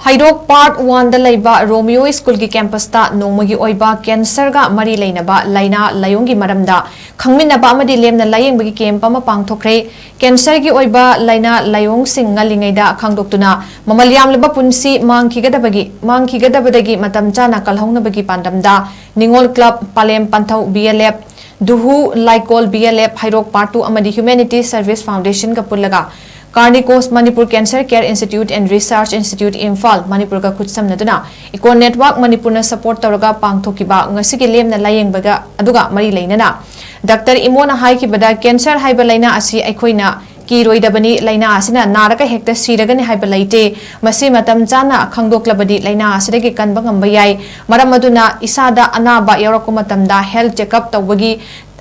Heirok Part 1 da Leiba Romio School ki campus ta Nongmagi Oiba cancer ga mari Leinanaba Leina LAIYONGGI maramda KHANGMINABA AMADI LEMNA LAIYENGBAGI camp ama PANGTHOKHRE cancer gi Oiba Leina LAIYONG sing ngalingaida khangdoktuna mamalyam leba punsi mangkigadabadagi matam chana kalhaungnabagi pandamda Ningol Club Palem Panthau BLF Duhu Laikol BLF Heirok Part 2 amadi Humanity Service Foundation ka pullaga Karnikos Manipur Cancer Care Institute and Research Institute Imphal Manipur ka khutsam naduna Iko Network Manipur na support tawraga pangthokiba ngasigi lemna layengbaga aduga mari leinana Dr. Imona haikibada cancer haiba laina asi aikhoina kiroidabani laina asina naraka hekta siragani haiba laite masi matam chana khangdoklabadi laina asidagi kanba ngamba yai maram aduna isada anaba yaurako matamda health checkup tawbagi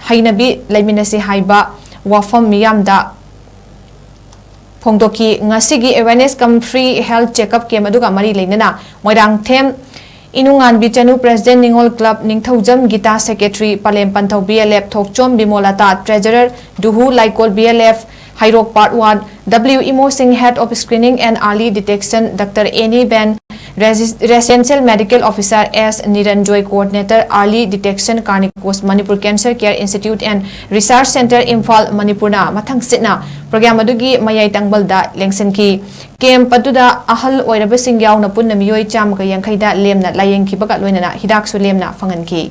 hainabi laiminasi haiba wafam miyamda Pongdoki ngasigi awareness come free health checkup ke maduga mari leinana moirang them inungan bichanu president Ningol Club Ningthaujam Gita secretary Palem Panthau BLF Thokchom Bimolata treasurer Duhu Laikol BLF Heirok Part 1 WMO Singh head of screening and early detection Dr. Eni Ben Residential Medical Officer S. Niranjoy Coordinator Early Detection Karnikos Manipur Cancer Care Institute and Research Center Imphal Manipurna Mathang Sitna Program adugi mayai tangbalda lengsenki camp aduda ahal oirabasing yauna punna miyoi cham ka yankhaida lemna layengkibaga loinana hidak su lemna fanganki